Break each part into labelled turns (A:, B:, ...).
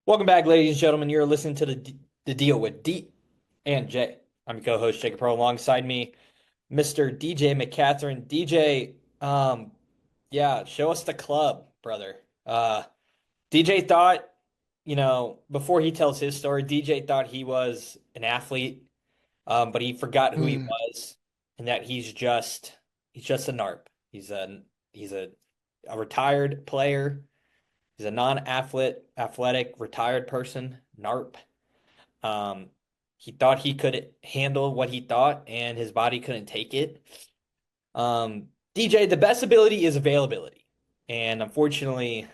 A: Welcome back, ladies and gentlemen. You're listening to the deal with D and J. I'm your co-host Jacob Pro. Alongside me, Mr. DJ McCatherine. DJ, yeah, show us the club, brother. DJ thought, before he tells his story, DJ thought he was an athlete, but he forgot who he
B: Mm.
A: was, and that he's just a narp. He's a retired player. He's a athletic retired person, narp. Um, he thought he could handle what he thought, and his body couldn't take it. DJ, the best ability is availability, and unfortunately,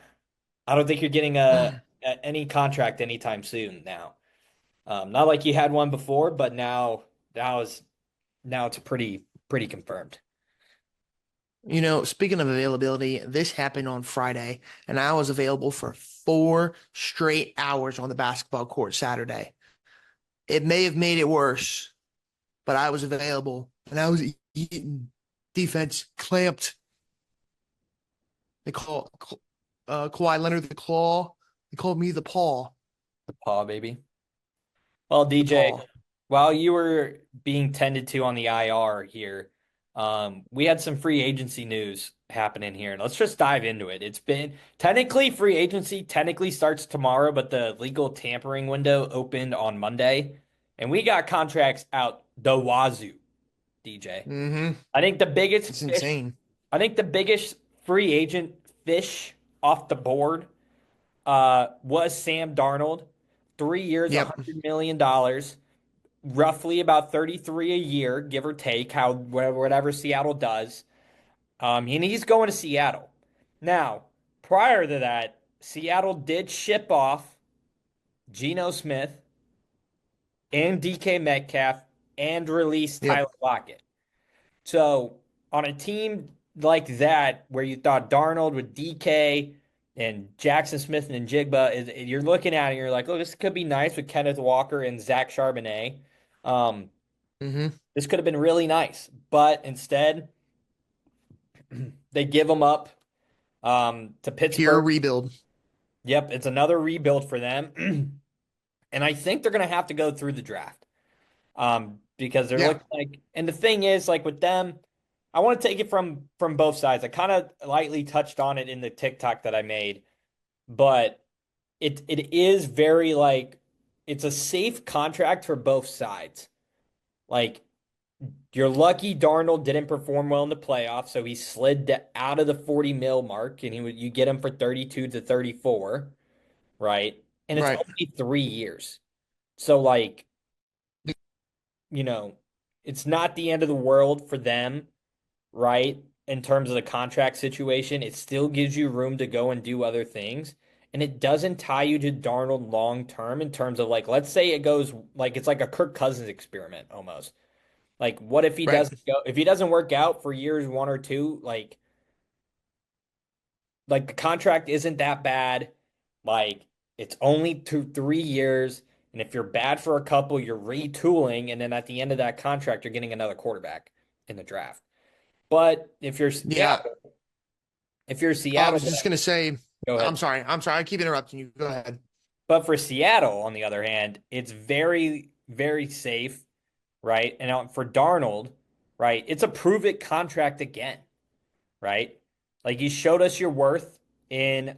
A: I don't think you're getting any contract anytime soon now. Not like you had one before, but now it's pretty confirmed.
B: Speaking of availability, this happened on Friday, and I was available for 4 straight hours on the basketball court Saturday. It may have made it worse, but I was available, and I was eating defense clamped. They call Kawhi Leonard the Claw. They called me the Paw,
A: The paw, baby. Well,
B: the
A: DJ,
B: Paw.
A: while you were being tended to on the IR here, we had some free agency news happening here. Let's just dive into it. It's been technically free agency technically starts tomorrow, but the legal tampering window opened on Monday, and we got contracts out the wazoo, DJ.
B: Mm-hmm.
A: I think the biggest
B: It's
A: fish,
B: insane.
A: I think the biggest free agent fish off the board was Sam Darnold. 3 years,
B: Yep.
A: $100 million, roughly about 33 a year, give or take, how whatever Seattle does. And he's going to Seattle. Now, prior to that, Seattle did ship off Geno Smith and DK Metcalf and release Tyler
B: Yep.
A: Lockett. So, on a team like that, where you thought Darnold with DK and Jackson Smith and Njigba, you're looking at it and you're like, oh, this could be nice with Kenneth Walker and Zach Charbonnet. Um,
B: Mm-hmm.
A: this could have been really nice, but instead they give them up to
B: Pure
A: Pittsburgh.
B: rebuild.
A: Yep, it's another rebuild for them, and I think they're going to have to go through the draft because they're
B: Yeah.
A: looking like. And the thing is, like with them, I want to take it from both sides. I kind of lightly touched on it in the TikTok that I made, but it is very like it's a safe contract for both sides. Like you're lucky Darnold didn't perform well in the playoffs, so he slid out of the 40 mil mark, and you get him for 32 to 34, right? And it's
B: Right.
A: only 3 years. So like, you know, it's not the end of the world for them, right? In terms of the contract situation, it still gives you room to go and do other things. And it doesn't tie you to Darnold long term in terms of like, let's say it goes like it's like a Kirk Cousins experiment almost. Like, what if he
B: Right.
A: doesn't go, if he doesn't work out for years one or two, like the contract isn't that bad. Like, it's only 3 years. And if you're bad for a couple, you're retooling. And then at the end of that contract, you're getting another quarterback in the draft. But
B: Yeah.
A: if you're
B: I
A: Seattle,
B: was just gonna say,
A: go
B: I'm
A: ahead.
B: sorry. I'm sorry. I keep interrupting you. Go ahead.
A: But for Seattle, on the other hand, it's very, very safe, right? And for Darnold, right, it's a prove it contract again, right? Like you showed us your worth in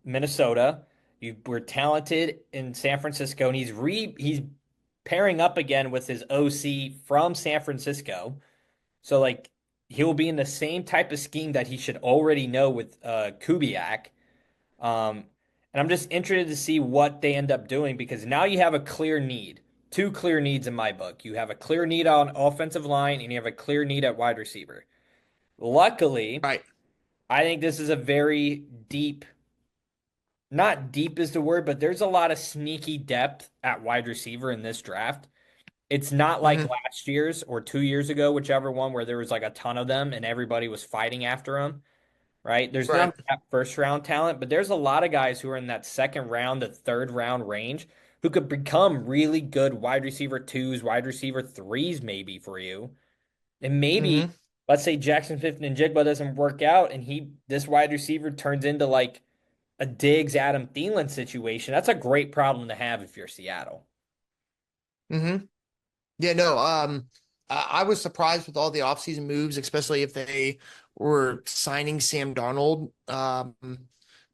A: Minnesota. You were talented in San Francisco, and he's pairing up again with his OC from San Francisco. So like he'll be in the same type of scheme that he should already know with Kubiak. Um, and I'm just interested to see what they end up doing because now you have a clear need. Two clear needs in my book. You have a clear need on offensive line and you have a clear need at wide receiver. Luckily,
B: Right.
A: I think this is a very deep, not deep is the word, but there's a lot of sneaky depth at wide receiver in this draft. It's not like
B: Mm-hmm.
A: last year's or 2 years ago, whichever one, where there was like a ton of them and everybody was fighting after them, right? There's none
B: Right.
A: of that first round talent, but there's a lot of guys who are in that second round to third round range who could become really good wide receiver twos, wide receiver threes, maybe for you. And maybe,
B: Mm-hmm.
A: let's say Jackson Smith and Jigba doesn't work out and this wide receiver turns into like a Diggs, Adam Thielen situation, that's a great problem to have if you're Seattle.
B: Mm-hmm. Yeah, no, I was surprised with all the offseason moves, especially if they were signing Sam Darnold.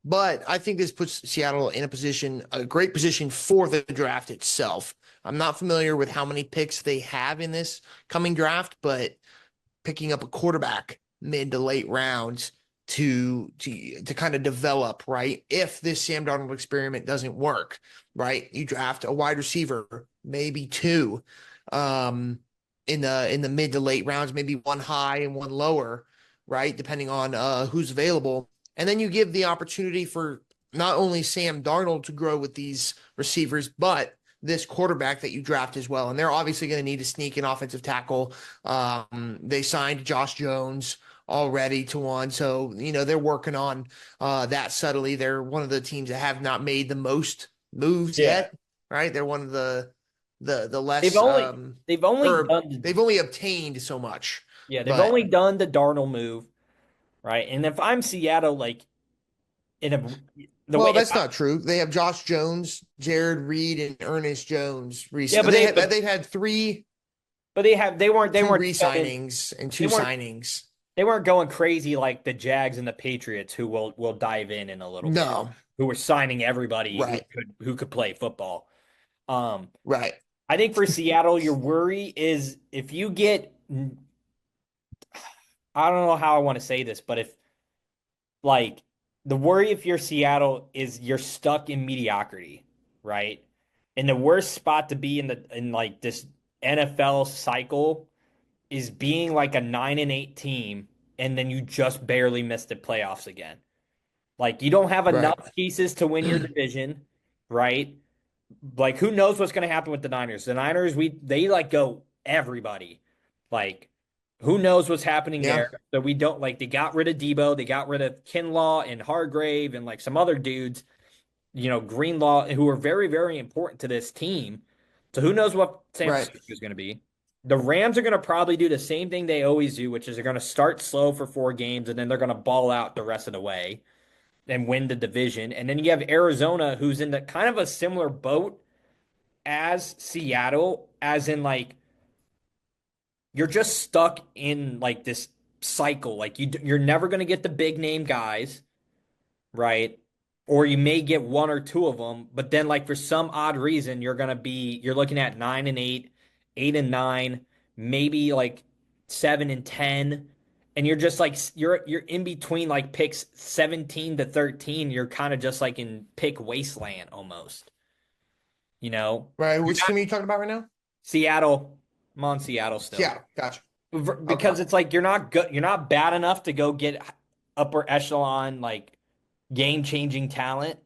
B: But I think this puts Seattle in a great position for the draft itself. I'm not familiar with how many picks they have in this coming draft, but picking up a quarterback mid to late rounds to kind of develop, right? If this Sam Darnold experiment doesn't work, right? You draft a wide receiver, maybe two, in the mid to late rounds, maybe one high and one lower, right? Depending on who's available. And then you give the opportunity for not only Sam Darnold to grow with these receivers, but this quarterback that you draft as well. And they're obviously going to need to sneak an offensive tackle. They signed Josh Jones already to one. So, they're working on that subtly. They're one of the teams that have not made the most moves
A: Yeah.
B: yet, right? They're one of the
A: They've
B: less
A: only they've only
B: or
A: done
B: they've only obtained so much.
A: yeah, they've
B: But
A: only done the Darnold move, right? And if I'm Seattle, like in a the way
B: well,
A: if
B: that's
A: I,
B: not true. They have Josh Jones, Jared Reed, and Ernest Jones
A: yeah,
B: recently. They've had
A: they
B: two
A: weren't spending
B: re-signings and
A: they
B: two
A: weren't
B: signings.
A: they weren't going crazy like the Jags and the Patriots, who will dive in a little bit,
B: No,
A: who were signing everybody
B: right,
A: who could play football. Um,
B: right.
A: I think for Seattle, your worry is if you get I don't know how I want to say this, but if like the worry if you're Seattle is you're stuck in mediocrity, right? And the worst spot to be in like this NFL cycle is being like a 9-8 team and then you just barely missed the playoffs again. Like you don't have
B: Right.
A: enough pieces to win your division, right? Like who knows what's going to happen with the Niners? The Niners, they like go everybody. Like who knows what's happening
B: Yeah.
A: there? So we don't like they got rid of Debo, they got rid of Kinlaw and Hargrave and like some other dudes, Greenlaw, who are very, very important to this team. So who knows what San
B: Right.
A: Francisco is going to be? The Rams are going to probably do the same thing they always do, which is they're going to start slow for 4 games and then they're going to ball out the rest of the way and win the division. And then you have Arizona, who's in the kind of a similar boat as Seattle, as in like you're just stuck in like this cycle. Like you're never going to get the big name guys, right? Or you may get one or two of them, but then like for some odd reason you're looking at 9-8, 8-9, maybe like 7-10, and you're just like you're in between like picks 17 to 13. You're kind of just like in pick wasteland almost. You know,
B: Right.
A: you're
B: Which
A: not
B: team are you talking about right now?
A: Seattle. I'm on Seattle still.
B: Yeah. Gotcha. Okay.
A: Because it's like you're not good, you're not bad enough to go get upper echelon like game-changing talent,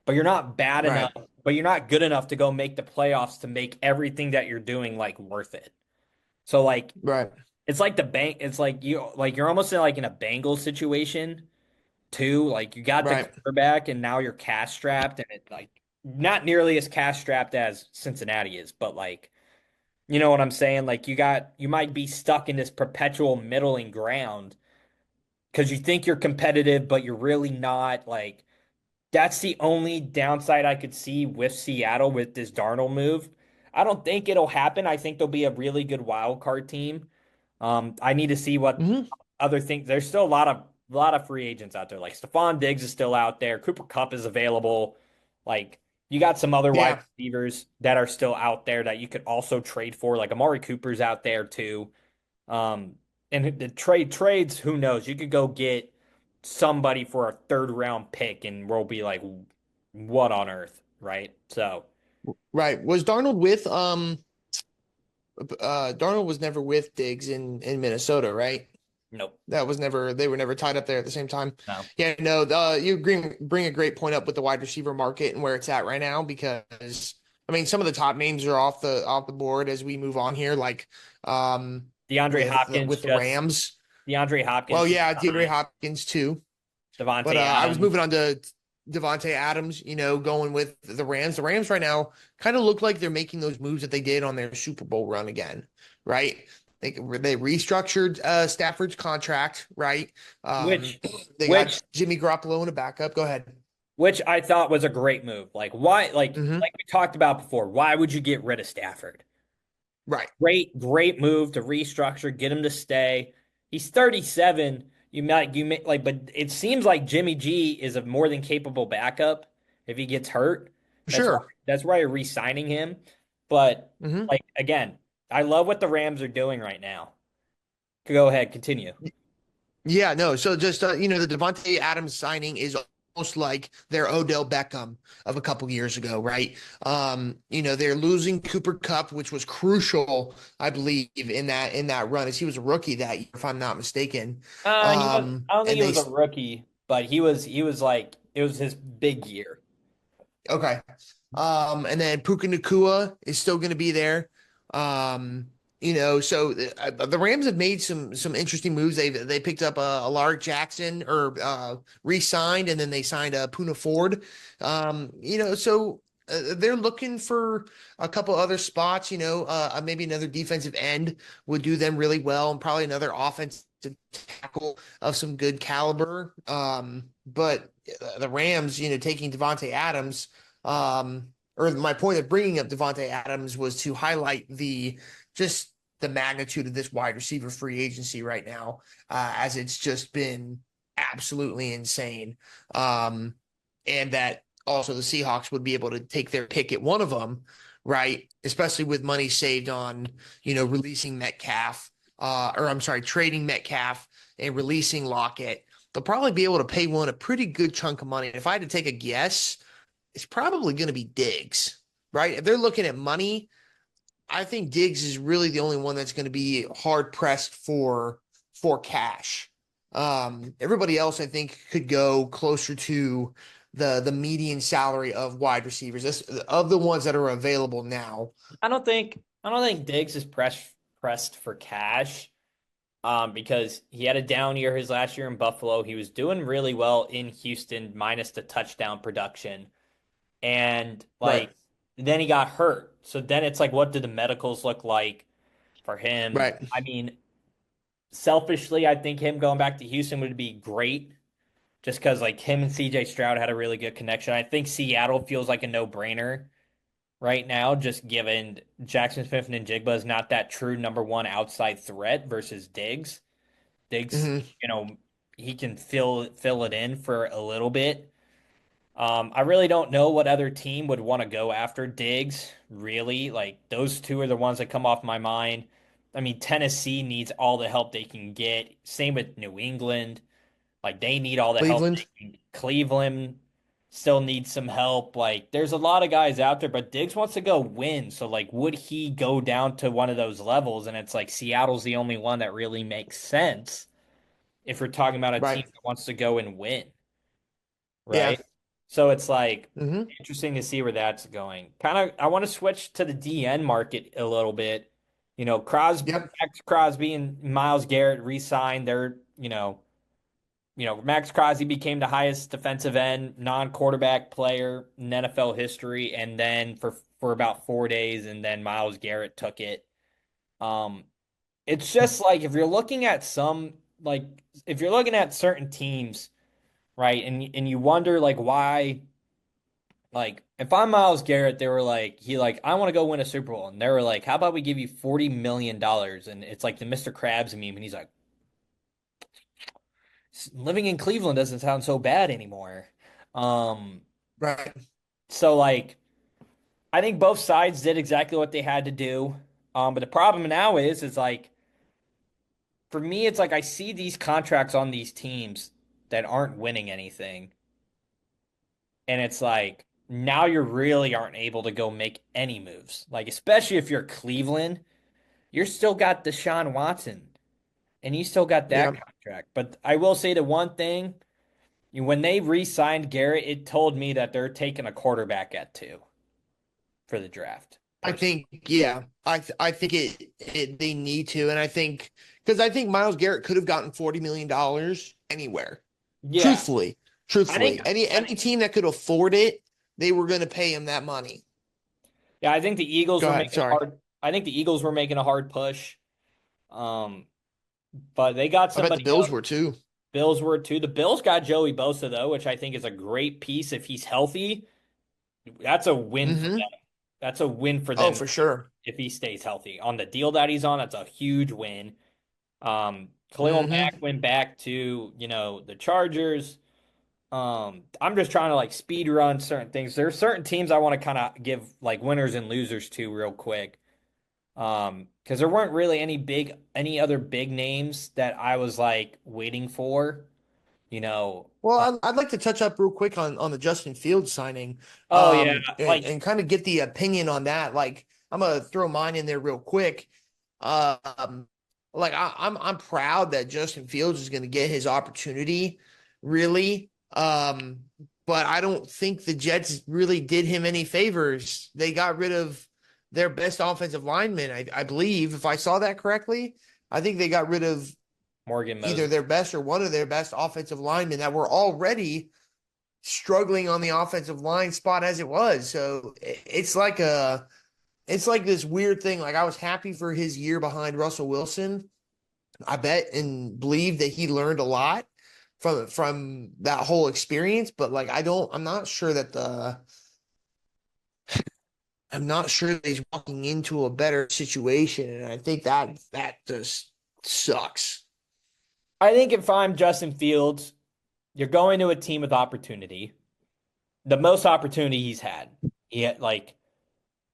A: but you're not bad
B: Right.
A: enough, but you're not good enough to go make the playoffs to make everything that you're doing like worth it. So like
B: Right.
A: it's like it's like you're almost in like in a Bengals situation too. Like you got the
B: Right.
A: quarterback and now you're cash strapped and it like not nearly as cash strapped as Cincinnati is, but like you know what I'm saying? Like you might be stuck in this perpetual middling ground because you think you're competitive, but you're really not. Like that's the only downside I could see with Seattle with this Darnold move. I don't think it'll happen. I think they'll be a really good wild card team. I need to see what
B: Hmm.
A: other things. There's still a lot of free agents out there. Like Stephon Diggs is still out there. Cooper Kupp is available. Like you got some other wide
B: Yeah.
A: receivers that are still out there that you could also trade for. Like Amari Cooper's out there too. Um, and the trades, who knows? You could go get somebody for a third round pick, and we'll be like, what on earth, right? So,
B: Right. Was Darnold with Darnold was never with Diggs in Minnesota, right?
A: nope,
B: That was never they were never tied up there at the same time.
A: no,
B: Yeah, no, you bring a great point up with the wide receiver market and where it's at right now because I mean some of the top names are off the board as we move on here, like
A: DeAndre Hopkins
B: with the
A: just
B: Rams.
A: DeAndre
B: Well,
A: Hopkins just
B: yeah, DeAndre
A: signed.
B: Hopkins too. But
A: Devontae
B: I was
A: Adams.
B: moving on to Devontae Adams, going with the Rams. The Rams right now kind of look like they're making those moves that they did on their Super Bowl run again, right? They restructured Stafford's contract, right? Um,
A: Which,
B: they got
A: which
B: Jimmy Garoppolo in a backup. Go ahead.
A: which I thought was a great move. Like why
B: Hmm.
A: like we talked about before, why would you get rid of Stafford?
B: Right.
A: Great move to restructure, get him to stay. He's 37. You may like, but it seems like Jimmy G is a more than capable backup if he gets hurt. That's why
B: Sure.
A: you're re-signing him. But
B: Hmm.
A: like again, I love what the Rams are doing right now. Go ahead, continue.
B: Yeah, no. So just the Devontae Adams signing is almost like their Odell Beckham of a couple years ago, right? They're losing Cooper Kupp, which was crucial, I believe, in that run, as he was a rookie that year, if I'm not mistaken.
A: He was. I don't think
B: And
A: he
B: they
A: was a rookie, but he was like it was his big year.
B: Okay. And then Puka Nacua is still going to be there. The Rams have made some interesting moves. They picked up Alaric Jackson or re-signed, and then they signed Puna Ford. They're looking for a couple other spots. Maybe another defensive end would do them really well, and probably another offensive tackle of some good caliber. But the Rams, taking Devontae Adams, or my point of bringing up Devontae Adams was to highlight just the magnitude of this wide receiver free agency right now, as it's just been absolutely insane. And that also the Seahawks would be able to take their pick at one of them, right? Especially with money saved on, releasing Metcalf, or I'm sorry, trading Metcalf and releasing Lockett. They'll probably be able to pay one a pretty good chunk of money. And if I had to take a guess, it's probably going to be Diggs, right? If they're looking at money, I think Diggs is really the only one that's going to be hard pressed for cash. Everybody else, I think, could go closer to the median salary of wide receivers, of the ones that are available now.
A: I don't think Diggs is pressed for cash. Because he had a down year his last year in Buffalo. He was doing really well in Houston, minus the touchdown production. And
B: Right,
A: like then he got hurt. So then it's like, what do the medicals look like for him?
B: right.
A: I mean, selfishly, I think him going back to Houston would be great just because like him and CJ Stroud had a really good connection. I think Seattle feels like a no-brainer right now, just given Jackson Smith and Njigba is not that true number one outside threat versus Diggs. Diggs,
B: Hmm.
A: you know, he can fill it in for a little bit. I really don't know what other team would want to go after Diggs, really. Like those two are the ones that come off my mind. I mean, Tennessee needs all the help they can get. Same with New England. Like they need all the help
B: Cleveland.
A: they can. Cleveland still needs some help. Like there's a lot of guys out there, but Diggs wants to go win. So like would he go down to one of those levels? And it's like Seattle's the only one that really makes sense if we're talking about a team
B: Right.
A: that wants to go and win,
B: Yeah.
A: right? So it's like
B: Hmm.
A: interesting to see where that's going. Kind of, I want to switch to the DN market a little bit.
B: Yep.
A: Max Crosby and Miles Garrett re-signed. Max Crosby became the highest defensive end non-quarterback player in NFL history, and then for about 4 days, and then Miles Garrett took it. Um, it's just like if you're looking at certain teams, right? And you wonder like why like if I'm Miles Garrett, they were like I want to go win a Super Bowl, and they were like, how about we give you $40 million? And it's like the Mr. Krabs meme, and he's like, living in Cleveland doesn't sound so bad anymore. Um,
B: Right.
A: so like I think both sides did exactly what they had to do. But the problem now is like for me, it's like I see these contracts on these teams that aren't winning anything. And it's like now you really aren't able to go make any moves. Like, especially if you're Cleveland, you're still got Deshaun Watson and you still got that
B: Yeah.
A: contract. But I will say the one thing, when they re-signed Garrett, it told me that they're taking a quarterback at two for the draft,
B: I
A: personally.
B: think, yeah, I think they need to, and I think because I think Miles Garrett could have gotten $40 million anywhere.
A: Yeah.
B: Truthfully,
A: I think
B: truthfully, any team that could afford it, they were going to pay him that money.
A: yeah, I think the Eagles
B: Go
A: were
B: ahead.
A: making a
B: Sorry,
A: hard push. Um, but they got
B: I bet the
A: somebody
B: Bills
A: else.
B: were too.
A: Bills were too. The Bills got Joey Bosa though, which I think is a great piece if he's healthy. That's a win for
B: Mm-hmm.
A: them. That's a win for
B: Oh,
A: them
B: for sure.
A: if he stays healthy. On the deal that he's on, that's a huge win. Khalil
B: Mm-hmm.
A: Mack went back to, the Chargers. I'm just trying to like speed run certain things. There's certain teams I want to kind of give like winners and losers to real quick. Because there weren't really any other big names that I was like waiting for, you know.
B: Well, I'd like to touch up real quick on the Justin Fields signing,
A: Oh yeah,
B: and kind of get the opinion on that. Like, I'm gonna throw mine in there real quick. Um, like I'm proud that Justin Fields is going to get his opportunity, really. But I don't think the Jets really did him any favors. They got rid of their best offensive lineman, I believe, if I saw that correctly. I think they got rid of
A: Morgan
B: either
A: Moses.
B: their best or one of their best offensive linemen that were already struggling on the offensive line spot as it was. So it's like this weird thing. Like I was happy for his year behind Russell Wilson. I bet and believe that he learned a lot from that whole experience. But like I'm not sure that I'm not sure that he's walking into a better situation. And I think that just sucks.
A: I think if I'm Justin Fields, you're going to a team with opportunity, the most opportunity he's had. He had like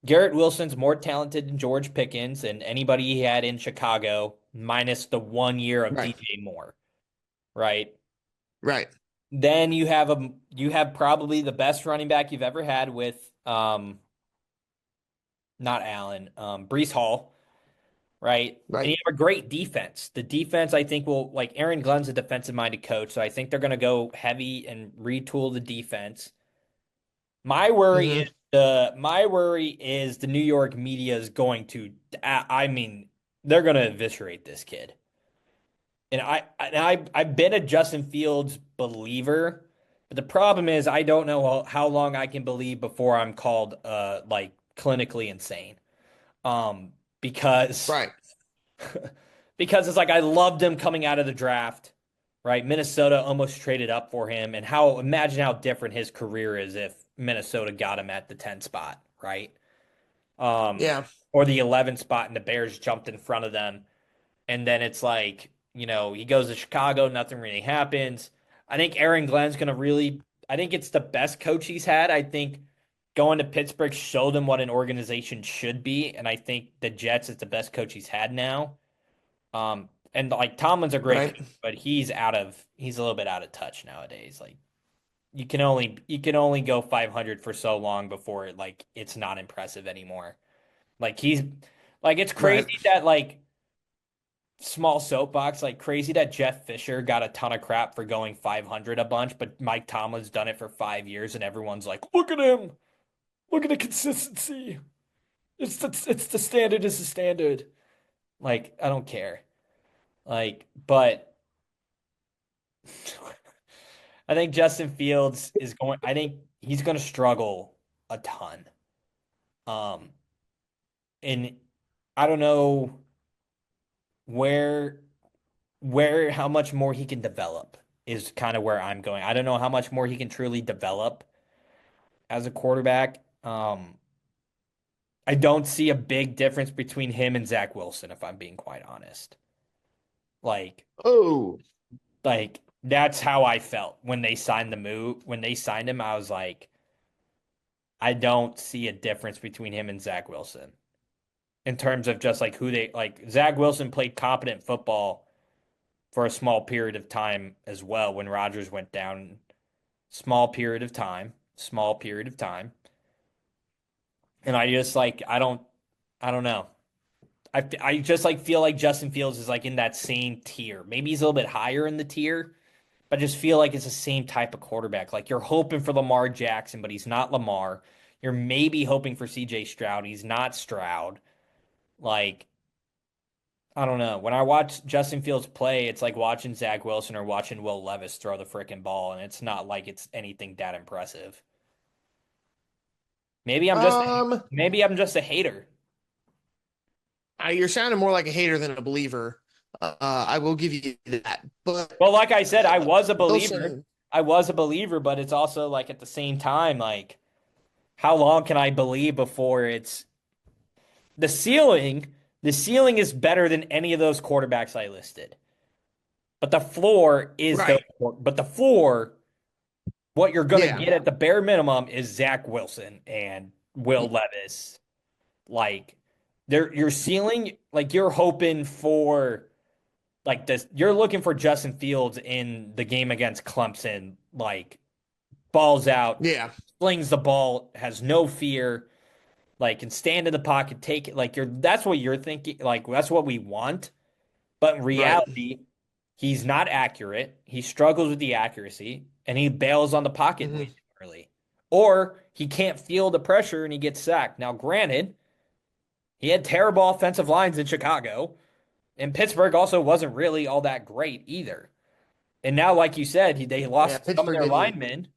A: Garrett Wilson's more talented than George Pickens and anybody he had in Chicago, minus the 1 year of
B: Right.
A: DJ Moore, right?
B: Right.
A: Then you have probably the best running back you've ever had with not Allen, Brees Hall, right? And
B: Right.
A: you have a great defense. The defense, I think, will like Aaron Glenn's a defensive minded coach, so I think they're going to go heavy and retool the defense. My worry is
B: Mm-hmm.
A: the New York media is going to. I mean, they're going to eviscerate this kid. And I've been a Justin Fields believer, but the problem is I don't know how long I can believe before I'm called like clinically insane. Because
B: Right.
A: because it's like I loved him coming out of the draft, right? Minnesota almost traded up for him, and how imagine how different his career is if Minnesota got him at the 10 spot, right? Um,
B: Yeah.
A: or the 11 spot and the Bears jumped in front of them. And then it's like, he goes to Chicago, nothing really happens. I think Aaron Glenn's going to really, I think it's the best coach he's had. I think going to Pittsburgh showed him what an organization should be. And I think the Jets is the best coach he's had now. And like Tomlin's a great
B: Right.
A: coach, but he's a little bit out of touch nowadays. Like you can only go 500 for so long before it's not impressive anymore. Like he's like it's
B: Right.
A: crazy that like small soapbox, like crazy that Jeff Fisher got a ton of crap for going 500 a bunch, but Mike Tomlin's done it for 5 years, and everyone's like, "Look at him! Look at the consistency. It's the standard is the standard." Like I don't care. But I think Justin Fields is going. I think he's going to struggle a ton. Um, and I don't know where how much more he can develop is kind of where I'm going. I don't know how much more he can truly develop as a quarterback. I don't see a big difference between him and Zach Wilson, if I'm being quite honest. Like,
B: Oh,
A: like that's how I felt when they signed when they signed him. I was like, I don't see a difference between him and Zach Wilson in terms of just like who they like. Zach Wilson played competent football for a small period of time as well when Rodgers went down. Small period of time. And I just like I don't know. I just like feel like Justin Fields is like in that same tier. Maybe he's a little bit higher in the tier, but I just feel like it's the same type of quarterback. Like you're hoping for Lamar Jackson, but he's not Lamar. You're maybe hoping for CJ Stroud. He's not Stroud. Like I don't know. When I watch Justin Fields play, it's like watching Zach Wilson or watching Will Levis throw the freaking ball, and it's not like it's anything that impressive. Maybe I'm just
B: um,
A: maybe I'm just a hater.
B: you're sounding more like a hater than a believer. I will give you that. But
A: Well, like I said, I was a believer.
B: Wilson,
A: I was a believer, but it's also like at the same time, like how long can I believe before it's the ceiling? The ceiling is better than any of those quarterbacks I listed. But the floor is the
B: right?
A: but the floor, what you're gonna
B: Yeah,
A: get at the bare minimum is Zach Wilson and Will Levis. Like your ceiling, like you're hoping for like this, you're looking for Justin Fields in the game against Clemson, like balls out,
B: yeah,
A: slings the ball, has no fear, like can stand in the pocket, take it. Like that's what you're thinking, like that's what we want. But in
B: right.
A: reality, he's not accurate. He struggles with the accuracy and he bails on the pocket way
B: Hmm.
A: too early. Or he can't feel the pressure and he gets sacked. Now, granted, he had terrible offensive lines in Chicago, and Pittsburgh also wasn't really all that great either. And now, like you said, they
B: Yeah,
A: lost some of
B: Pittsburgh
A: their
B: didn't.
A: linemen.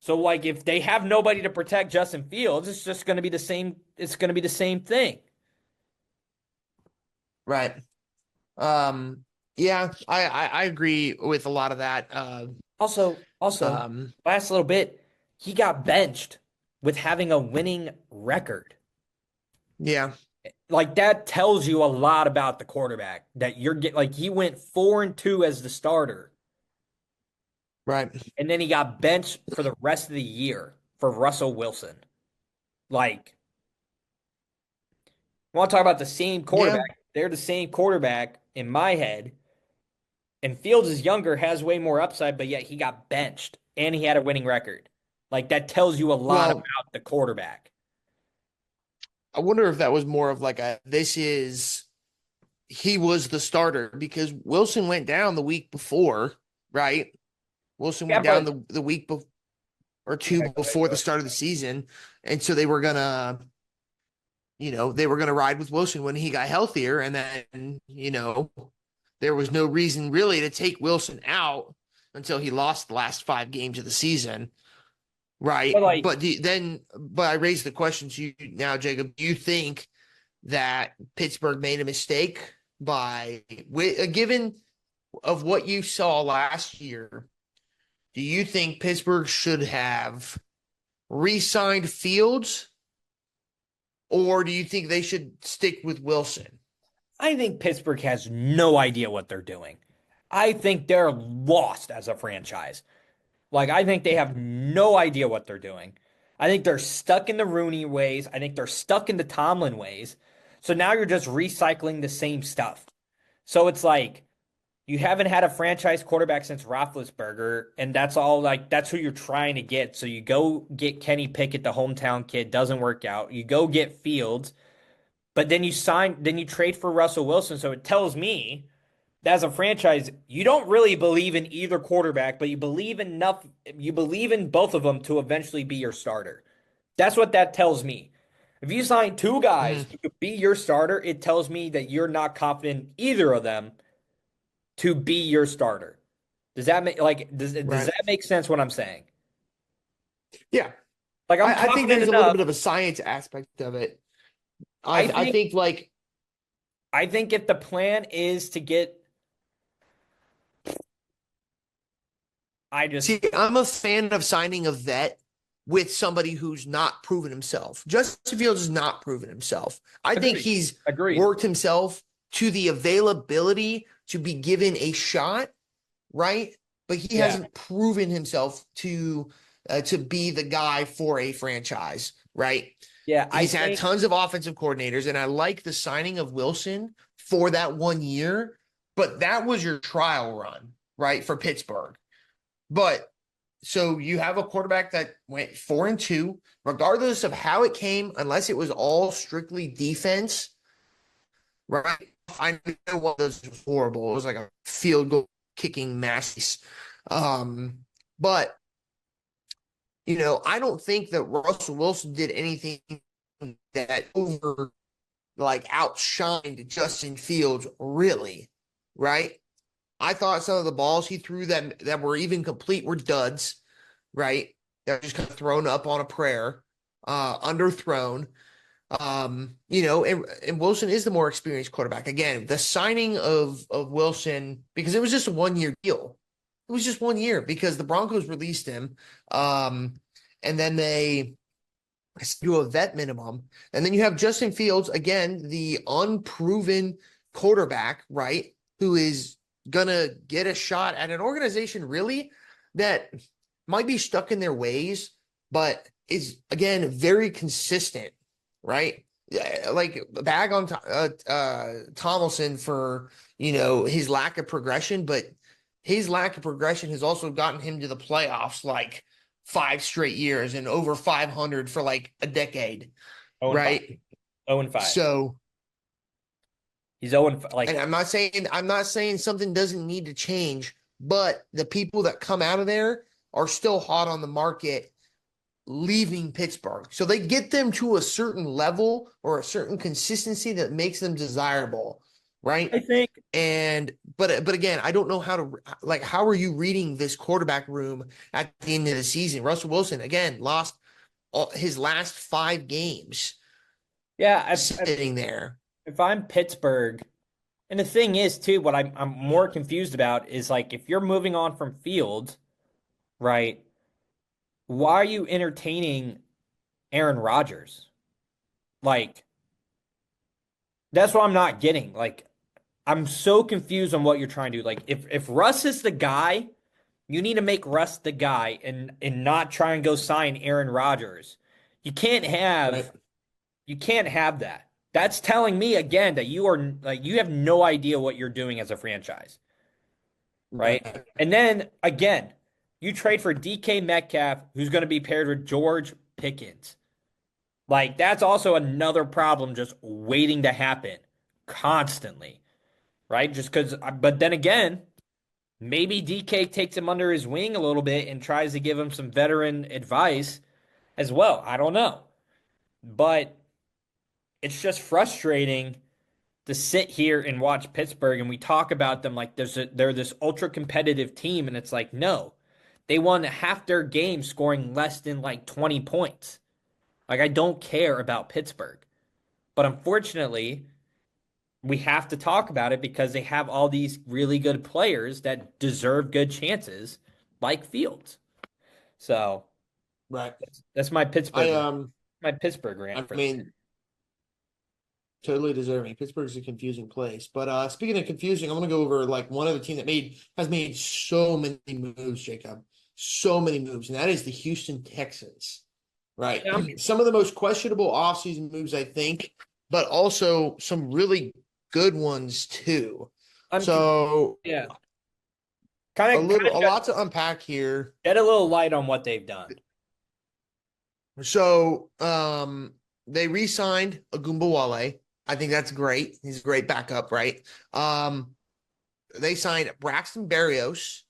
A: So, like, if they have nobody to protect Justin Fields, it's just going to be the same. It's going to be the same thing.
B: Right. Um, yeah, I agree with a lot of that.
A: Also,
B: Um,
A: last little bit, he got benched with having a winning record.
B: yeah,
A: Like that tells you a lot about the quarterback that you're get like he went 4-2 as the starter,
B: right.
A: and then he got benched for the rest of the year for Russell Wilson. Like, I want to talk about the same
B: Yeah.
A: quarterback. They're the same quarterback in my head, and Fields is younger, has way more upside, but yet he got benched and he had a winning record. Like that tells you a lot
B: Well,
A: about the quarterback.
B: I wonder if that was more of like a this is he was the starter because Wilson went down the week before, right? Wilson
A: Yeah,
B: went down
A: but
B: the week or
A: yeah,
B: two
A: go ahead,
B: before
A: go
B: the
A: ahead.
B: start of the season, and so they were gonna, they were gonna ride with Wilson when he got healthier, and then there was no reason really to take Wilson out until he lost the last 5 games of the season. Right.
A: But like,
B: But I raised the question to you now, Jacob. Do you think that Pittsburgh made a mistake by, given of what you saw last year? Do you think Pittsburgh should have re signed Fields, or do you think they should stick with Wilson?
A: I think Pittsburgh has no idea what they're doing. I think they're lost as a franchise. Like, I think they have no idea what they're doing. I think they're stuck in the Rooney ways. I think they're stuck in the Tomlin ways. So now you're just recycling the same stuff. So it's like you haven't had a franchise quarterback since Roethlisberger, and that's all like that's who you're trying to get. So you go get Kenny Pickett, the hometown kid, doesn't work out. You go get Fields, but then you trade for Russell Wilson. So it tells me that as a franchise, you don't really believe in either quarterback, but you believe in both of them to eventually be your starter. That's what that tells me. If you sign two guys
B: Mhm.
A: who could be your starter, it tells me that you're not confident in either of them to be your starter. Does that make like does
B: Right.
A: that make sense what I'm saying?
B: Yeah.
A: Like I'm
B: I think
A: confident
B: there's a little
A: enough.
B: bit of a science aspect of it.
A: I
B: I
A: think
B: think like
A: I think if the plan is to get I just
B: See, I'm a fan of signing a vet with somebody who's not proven himself. Justin Fields has not proven himself. I think
A: agreed.
B: he's
A: Agreed.
B: worked himself to the availability to be given a shot, right? But he
A: Yeah.
B: hasn't proven himself to be the guy for a franchise, right?
A: Yeah, I
B: He's had
A: think
B: tons of offensive coordinators, and I like the signing of Wilson for that 1 year, but that was your trial run, right, for Pittsburgh. But so you have a quarterback that went 4-2, regardless of how it came, unless it was all strictly defense, right? I know one of those was horrible. It was like a field goal kicking masterpiece. Um, but I don't think that Russell Wilson did anything that outshined Justin Fields, really, right? I thought some of the balls he threw that were even complete were duds, right? That were just kind of thrown up on a prayer, underthrown. And Wilson is the more experienced quarterback. Again, the signing of Wilson, because it was just a 1 year deal. It was just 1 year because the Broncos released him. And then they do a vet minimum. And then you have Justin Fields, again, the unproven quarterback, right? Who is gonna get a shot at an organization really that might be stuck in their ways, but is again very consistent, right? Like bag on Tomlinson for his lack of progression, but his lack of progression has also gotten him to the playoffs like 5 straight years and over 500 for like a decade,
A: 0-5.
B: right?
A: 0-5.
B: So,
A: He's 0-5.
B: and
A: Like,
B: I'm not saying something doesn't need to change, but the people that come out of there are still hot on the market leaving Pittsburgh. So they get them to a certain level or a certain consistency that makes them desirable, right?
A: I think,
B: But again, I don't know how are you reading this quarterback room at the end of the season? Russell Wilson again lost his last 5 games
A: yeah,
B: sitting there.
A: if I'm Pittsburgh, and the thing is too, what I'm more confused about is like if you're moving on from Fields, right? Why are you entertaining Aaron Rodgers? Like, that's what I'm not getting. Like, I'm so confused on what you're trying to do. Like, if Russ is the guy, you need to make Russ the guy and not try and go sign Aaron Rodgers. You can't
B: Right.
A: have you can't have that. That's telling me again that you are like you have no idea what you're doing as a franchise, right?
B: Right.
A: And then again, you trade for DK Metcalf, who's going to be paired with George Pickens. Like that's also another problem just waiting to happen constantly, right? Just because, but then again, maybe DK takes him under his wing a little bit and tries to give him some veteran advice as well. I don't know. But it's just frustrating to sit here and watch Pittsburgh and we talk about them like they're this ultra competitive team and it's like no. They won half their game scoring less than like 20 points. Like I don't care about Pittsburgh. But unfortunately, we have to talk about it because they have all these really good players that deserve good chances like Fields. So,
B: Right.
A: that's
B: I
A: my Pittsburgh rant
B: I
A: for the day.
B: mean, totally deserving. Pittsburgh's a confusing place. But speaking of confusing, I'm gonna go over like one other team that has made so many moves, Jacob. So many moves, and that is the Houston Texans. Right.
A: Yeah,
B: Some of the most questionable offseason moves, I think, but also some really good ones too.
A: I'm
B: So
A: yeah.
B: a
A: Kind
B: little a
A: of
B: lot to unpack here.
A: shed a little light on what they've done.
B: So they re-signed Agumbawale. I think that's great. He's a great backup, right? They signed Braxton Berrios,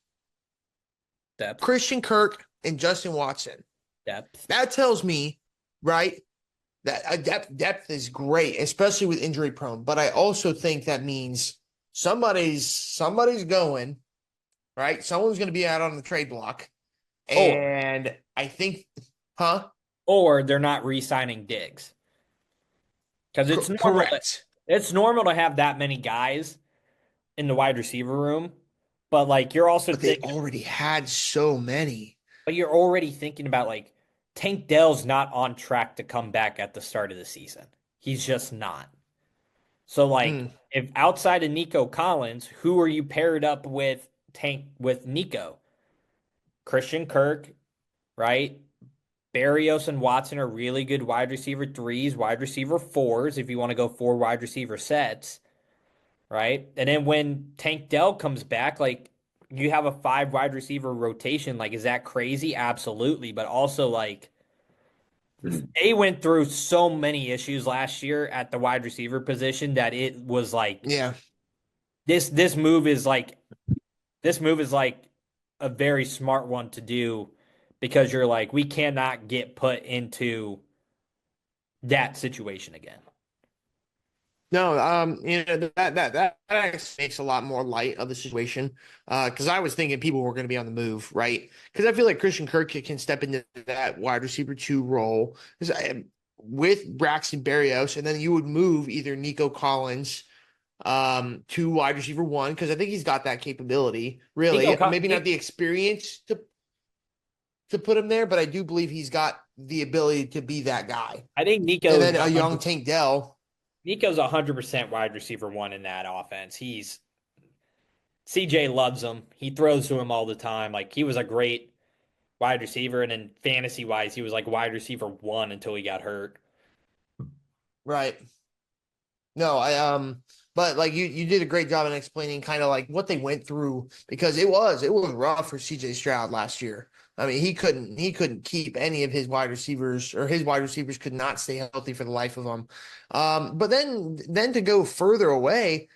A: Depth,
B: Christian Kirk, and Justin Watson.
A: depth.
B: That tells me, right, that a depth is great, especially with injury prone. But I also think that means somebody's going, right? Someone's going to be out on the trade block,
A: Or
B: and I think, huh?
A: or they're not re-signing Diggs. Because
B: Correct.
A: it's normal to have that many guys in the wide receiver room, but like you're also
B: But they
A: thinking
B: already had so many.
A: but you're already thinking about like Tank Dell's not on track to come back at the start of the season. He's just not. So like
B: Mm.
A: if outside of Nico Collins, who are you paired up with Nico? Christian Kirk, right? Barrios and Watson are really good wide receiver threes, wide receiver fours, if you want to go four wide receiver sets, right? And then when Tank Dell comes back, like you have a five wide receiver rotation. Like, is that crazy? Absolutely. But also, like, they went through so many issues last year at the wide receiver position that it was like
B: Yeah.
A: this move is like this move is like a very smart one to do because you're like, we cannot get put into that situation again.
B: No, that actually makes a lot more light of the situation. Because I was thinking people were going to be on the move, right? Because I feel like Christian Kirk can step into that wide receiver 2 role. with Braxton Berrios, and then you would move either Nico Collins to wide receiver one because I think he's got that capability.
A: Nico,
B: Really, maybe not the experience to put him there, but I do believe he's got the ability to be that guy.
A: I think
B: And
A: Nico's
B: then a young
A: 100.
B: Tank Dell.
A: Nico's 100% wide receiver one in that offense. He's CJ loves him. He throws to him all the time. Like he was a great wide receiver, and then fantasy wise, he was like wide receiver one until he got hurt.
B: Right. No, but like you did a great job in explaining kind of like what they went through because it was rough for CJ Stroud last year. I mean, he couldn't keep any of his wide receivers, or his wide receivers could not stay healthy for the life of them. But then to go further away,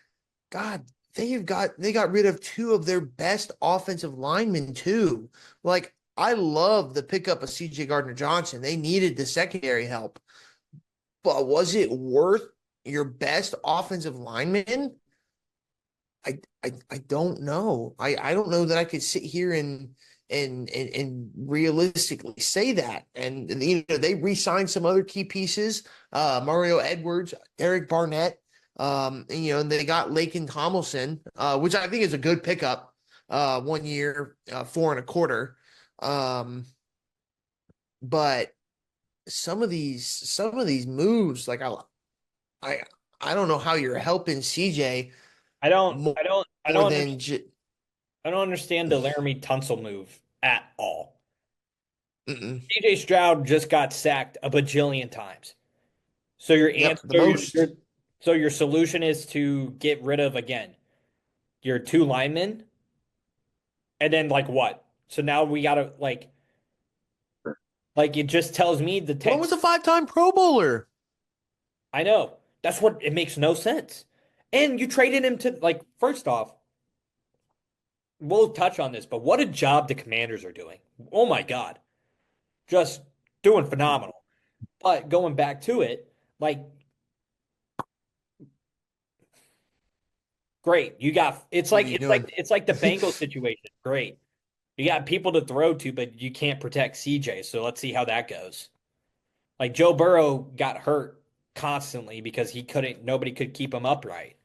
B: God, they got rid of two of their best offensive linemen too. Like I love the pickup of CJ Gardner Johnson. They needed the secondary help, but was it worth your best offensive lineman? I don't know. I don't know that I could sit here and realistically say that. And they re-signed some other key pieces, Mario Edwards, Eric Barnett, and they got Laken Tomlinson, which I think is a good pickup. 1 year, 4 and a quarter. But some of these moves, like I I don't know how you're helping CJ
A: I don't,
B: more,
A: I don't, I
B: more
A: don't,
B: than
A: I don't understand the Laramie Tunsil move at all.
B: mm-mm.
A: CJ Stroud just got sacked a bajillion times. So your
B: Yep,
A: answer,
B: the most.
A: so your solution is to get rid of again your two linemen, and then like what? So now we gotta like it just tells me the
B: One
A: text.
B: was a 5-time Pro Bowler.
A: I know that's what it makes no sense. And you traded him to like first off, we'll touch on this, but what a job the Commanders are doing. Oh my God, just doing phenomenal. But going back to it, like great, you got it's
B: What are
A: like
B: you doing?
A: it's like the Bengals situation. Great. You got people to throw to, but you can't protect CJ. So let's see how that goes. Like Joe Burrow got hurt constantly because nobody could keep him upright.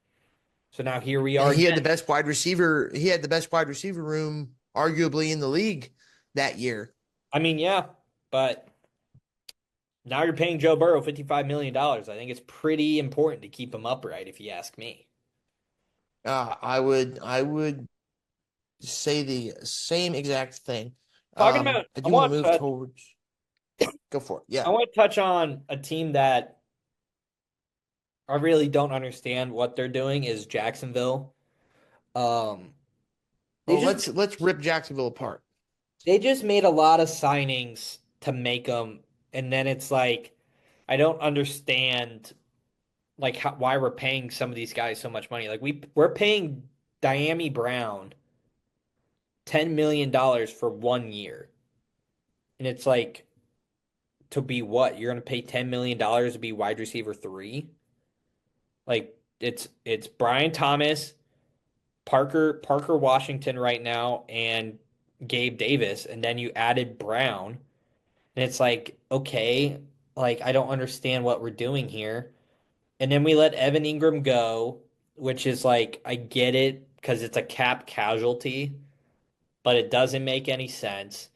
A: So now here we are
B: And he had
A: again.
B: the best wide receiver. He had the best wide receiver room, arguably in the league that year.
A: I mean, yeah, but now you're paying Joe Burrow $55 million. I think it's pretty important to keep him upright, if you ask me.
B: I would say the same exact thing.
A: Talking about,
B: I do want to move towards. Go for it.
A: I
B: Yeah.
A: want to touch on a team that I really don't understand what they're doing is Jacksonville. Um, they
B: Oh,
A: just
B: let's rip Jacksonville apart.
A: they just made a lot of signings to make them, and then it's like I don't understand like why we're paying some of these guys so much money. Like we're paying Diami Brown $10 million for 1 year, and it's like to be what? You're gonna pay $10 million to be wide receiver three? Like it's Brian Thomas, Parker Washington right now, and Gabe Davis, and then you added Brown. And it's like, okay, like I don't understand what we're doing here. And then we let Evan Ingram go, which is like, I get it because it's a cap casualty, but it doesn't make any sense.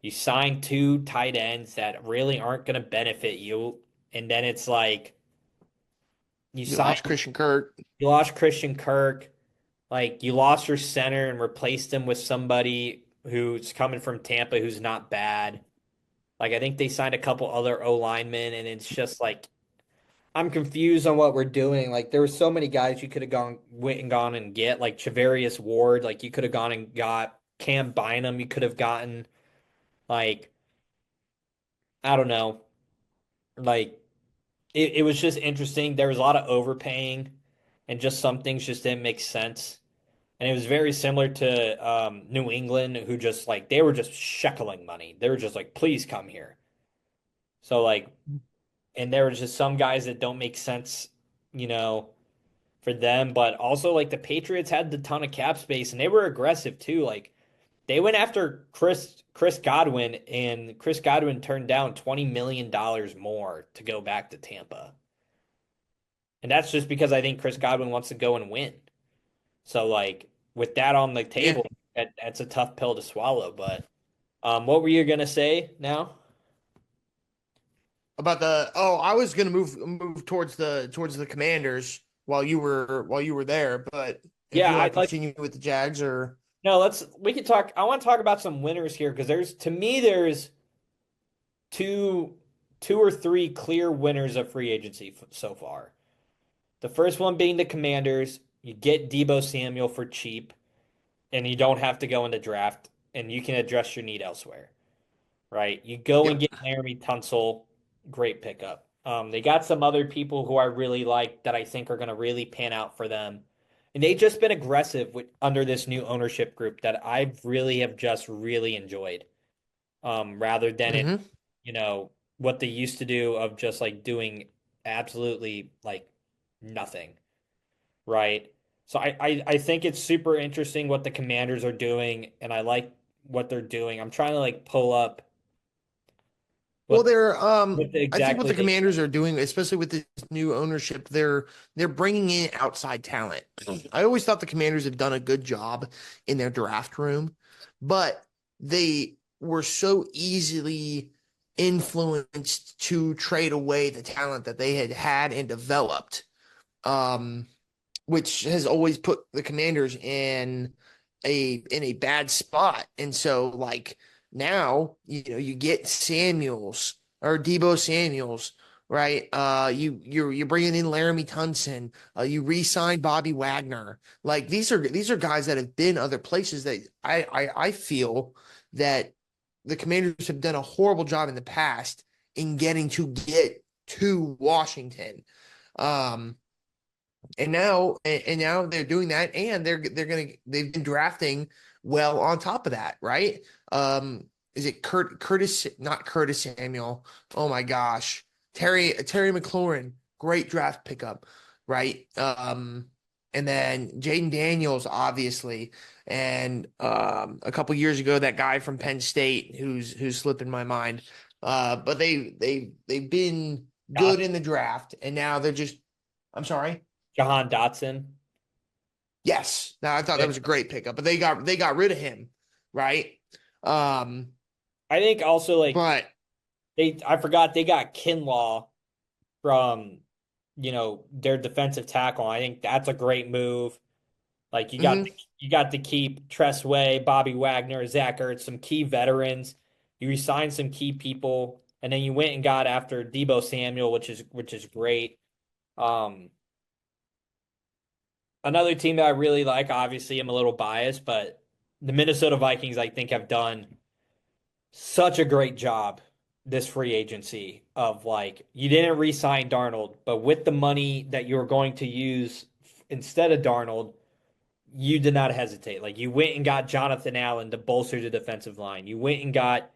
A: You sign two tight ends that really aren't going to benefit you. And then it's like, you
B: You
A: sign,
B: lost Christian Kirk.
A: you lost Christian Kirk, like you lost your center and replaced him with somebody who's coming from Tampa who's not bad. Like I think they signed a couple other O linemen, and it's just like I'm confused on what we're doing. Like there were so many guys you could have went and gone and get, like Chavarius Ward, like you could have gone and got Cam Bynum, you could have gotten like I don't know. Like it was just interesting. There was a lot of overpaying and just some things just didn't make sense. And it was very similar to New England, who just like they were just sheckling money. They were just like, please come here. So like and there were just some guys that don't make sense, you know, for them. But also, like the Patriots had the ton of cap space, and they were aggressive too. Like they went after Chris Godwin, and Chris Godwin turned down $20 million more to go back to Tampa. And that's just because I think Chris Godwin wants to go and win. So like with that on the
B: Yeah.
A: table, that's a tough pill to swallow. But what were you gonna say now?
B: About the I was gonna move towards the Commanders while you were there, but if
A: Yeah,
B: you want
A: I'd
B: to
A: like
B: continue with the Jags or
A: no, we could talk. I want to talk about some winners here because there's two two or three clear winners of free agency so far. The first one being the Commanders. You get Debo Samuel for cheap, and you don't have to go in the draft, and you can address your need elsewhere, right? You go and
B: yep.
A: get Laramie Tunsil, great pickup. They got some other people who I really like that I think are going to really pan out for them. And they've just been aggressive under this new ownership group that I really have just really enjoyed. Rather than it,
B: Hmm.
A: what they used to do of just like doing absolutely like nothing, right? So I think it's super interesting what the Commanders are doing, and I like what they're doing. I'm trying to like pull up
B: Well,
A: what
B: I think what
A: exactly
B: the
A: they.
B: Commanders are doing, especially with this new ownership, they're bringing in outside talent. I always thought the Commanders have done a good job in their draft room, but they were so easily influenced to trade away the talent that they had and developed, um, which has always put the Commanders in a bad spot. And so like now, you get Samuels or Debo Samuels, right? You're bringing in Laramie Tunson. You re-signed Bobby Wagner. Like these are guys that have been other places that I feel that the Commanders have done a horrible job in the past in getting to get to Washington. Um, and now they're doing that, and they've been drafting well on top of that, right? Is it Curtis, not Curtis Samuel? Oh my gosh, Terry McLaurin, great draft pickup, right? And then Jaden Daniels, obviously, and a couple years ago that guy from Penn State who's slipping my mind. But they've been good
A: Dot,
B: in the draft, and now they're just. I'm sorry.
A: Jahan Dotson.
B: Yes. Now I thought that
A: I
B: was a great pickup, but they got rid of him, right? Um,
A: I think also like
B: but
A: I forgot they got Kinlaw from their defensive tackle. I think that's a great move. Like
B: mhm.
A: you got to keep Tressway, Bobby Wagner, Zach Ertz, some key veterans. You resigned some key people, and then you went and got after Debo Samuel, which is great. Um, Another team that I really like, obviously, I'm a little biased, but the Minnesota Vikings, I think, have done such a great job this free agency of like you didn't re-sign Darnold, but with the money that you were going to use instead of Darnold, you did not hesitate. Like you went and got Jonathan Allen to bolster the defensive line. You went and got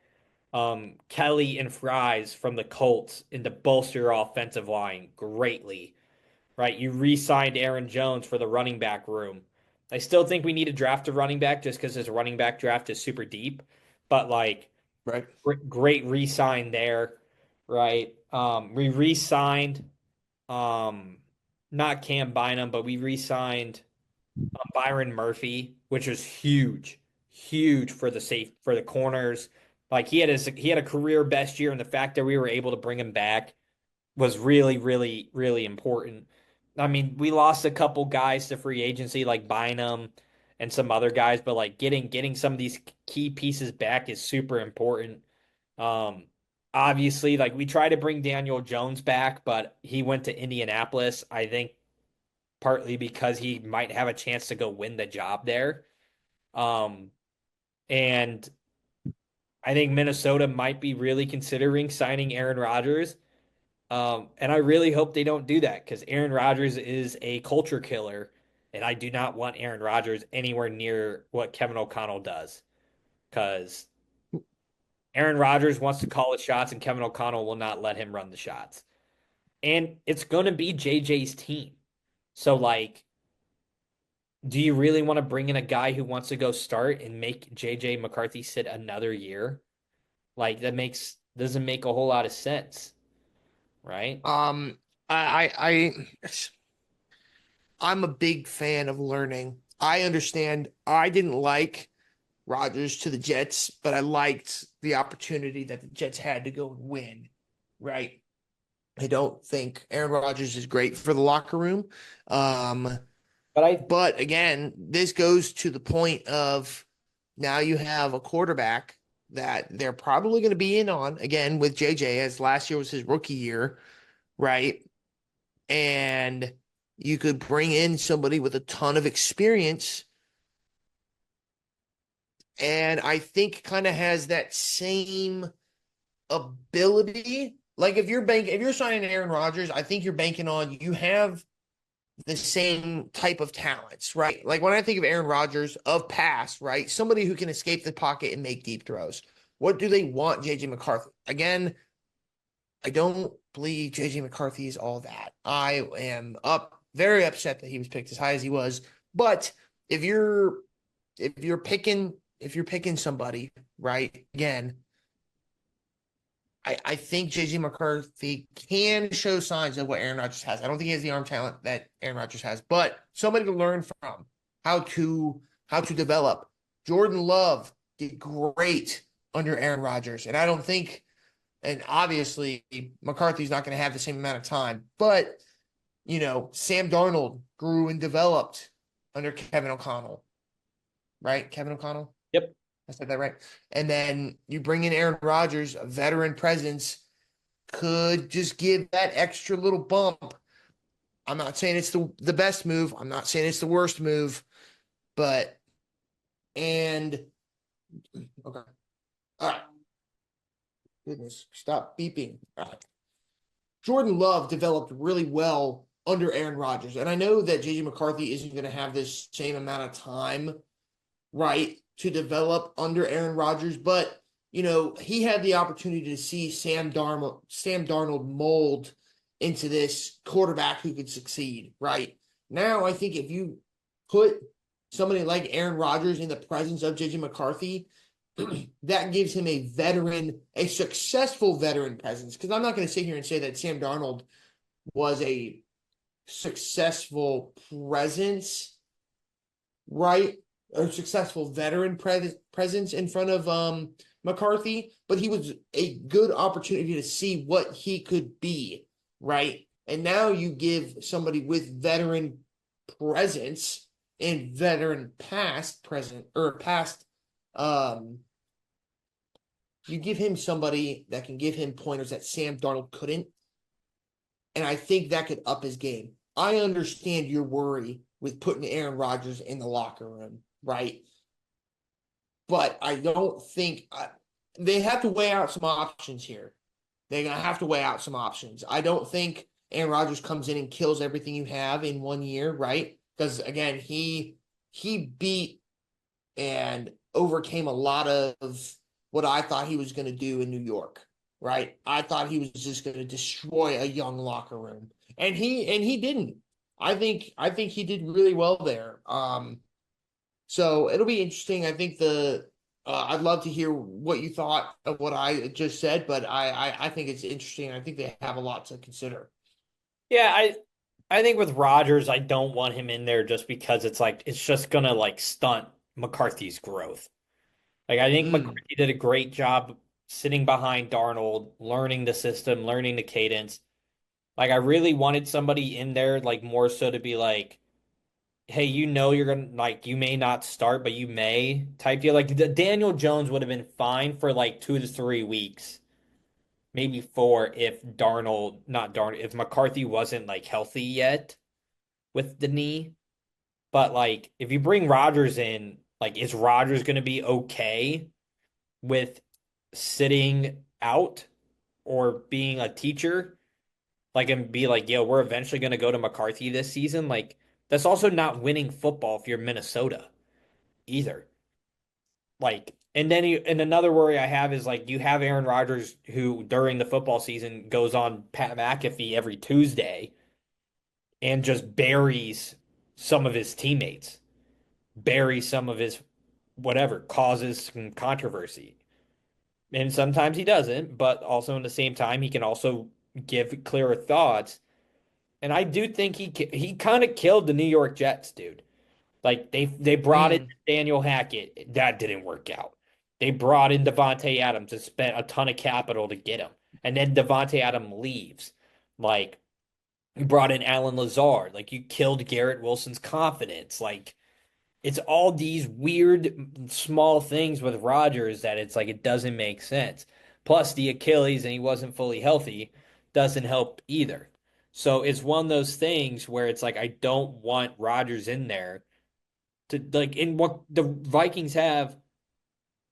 A: Kelly and Fries from the Colts and to bolster your offensive line greatly. Right? You re-signed Aaron Jones for the running back room. I still think we need to draft a running back just because this running back draft is super deep. But like
B: Right.
A: great re-sign there, right? We re-signed um not Cam Bynum, but we re-signed Byron Murphy, which was huge, huge for the corners. Like he had a career best year, and the fact that we were able to bring him back was really, really, really important. I mean, we lost a couple guys to free agency like Bynum and some other guys, but like getting some of these key pieces back is super important. Um, Obviously, like we tried to bring Daniel Jones back, but he went to Indianapolis. I think partly because he might have a chance to go win the job there. Um, and I think Minnesota might be really considering signing Aaron Rodgers. And I really hope they don't do that because Aaron Rodgers is a culture killer, and I do not want Aaron Rodgers anywhere near what Kevin O'Connell does because Aaron Rodgers wants to call the shots, and Kevin O'Connell will not let him run the shots. And it's going to be JJ's team. So, like, do you really want to bring in a guy who wants to go start and make JJ McCarthy sit another year? Like that makes doesn't make a whole lot of sense, right?
B: Um, I'm a big fan of learning. I understand. I didn't like Rodgers to the Jets, but I liked the opportunity that the Jets had to go and win. Right. I don't think Aaron Rodgers is great for the locker room. Um,
A: But I
B: but again, this goes to the point of now you have a quarterback that they're probably going to be in on again with JJ, as last year was his rookie year, right? And you could bring in somebody with a ton of experience, and I think kind of has that same ability. Like if you're signing Aaron Rodgers, I think you're banking on you have the same type of talents, right? Like when I think of Aaron Rodgers of past, right? Somebody who can escape the pocket and make deep throws. What do they want JJ McCarthy? Again, I don't believe JJ McCarthy is all that. I am very upset that he was picked as high as he was. But if you're if you're picking somebody, right? Again, I think JJ McCarthy can show signs of what Aaron Rodgers has. I don't think he has the arm talent that Aaron Rodgers has, but somebody to learn from how to develop. Jordan Love did great under Aaron Rodgers, and I don't think, and obviously McCarthy's not going to have the same amount of time, but Sam Darnold grew and developed under Kevin O'Connell, right? Kevin O'Connell.
A: Yep.
B: I said that right. And then you bring in Aaron Rodgers, a veteran presence, could just give that extra little bump. I'm not saying it's the best move. I'm not saying it's the worst move, but and okay. All right. Goodness, stop beeping. All right. Jordan Love developed really well under Aaron Rodgers. And I know that JJ McCarthy isn't going to have this same amount of time, right, to develop under Aaron Rodgers, but he had the opportunity to see Sam Darnold mold into this quarterback who could succeed, right? Now I think if you put somebody like Aaron Rodgers in the presence of JJ McCarthy, that gives him a successful veteran presence. Because I'm not going to sit here and say that Sam Darnold was a successful presence, right? A successful veteran presence in front of McCarthy, but he was a good opportunity to see what he could be, right? And now you give somebody with veteran presence and veteran past present or past you give him somebody that can give him pointers that Sam Darnold couldn't, and I think that could up his game. I understand your worry with putting Aaron Rodgers in the locker room, right? But I don't think they have to weigh out some options here. They're going to have to weigh out some options. I don't think Aaron Rodgers comes in and kills everything you have in 1 year, right? Because again, he beat and overcame a lot of what I thought he was going to do in New York, right? I thought he was just going to destroy a young locker room, and he didn't. I think he did really well there. So it'll be interesting. I think I'd love to hear what you thought of what I just said, but I think it's interesting. I think they have a lot to consider.
A: Yeah, I think with Rodgers, I don't want him in there just because it's like it's just gonna like stunt McCarthy's growth. Like I think
B: Mm.
A: McCarthy did a great job sitting behind Darnold, learning the system, learning the cadence. Like I really wanted somebody in there like more so to be like, hey, you're gonna like you may not start, but you may type deal. Like Daniel Jones would have been fine for like 2 to 3 weeks, maybe four if not Darnold, if McCarthy wasn't like healthy yet with the knee. But like if you bring Rodgers in, like is Rodgers gonna be okay with sitting out or being a teacher? Like and be like, yo, we're eventually gonna go to McCarthy this season. Like that's also not winning football if you're Minnesota either. Like, and another worry I have is like you have Aaron Rodgers who during the football season goes on Pat McAfee every Tuesday and just buries some of his teammates. bury some of his whatever causes some controversy. And sometimes he doesn't, but also in the same time, he can also give clearer thoughts. And I do think he kind of killed the New York Jets, dude. Like they brought in
B: Mm.
A: Daniel Hackett, that didn't work out. They brought in Devontae Adams and spent a ton of capital to get him, and then Devontae Adams leaves. Like you brought in Alan Lazard, like you killed Garrett Wilson's confidence. Like it's all these weird small things with Rodgers that it's like it doesn't make sense. Plus the Achilles and he wasn't fully healthy doesn't help either. So it's one of those things where it's like I don't want Rodgers in there to like in what the Vikings have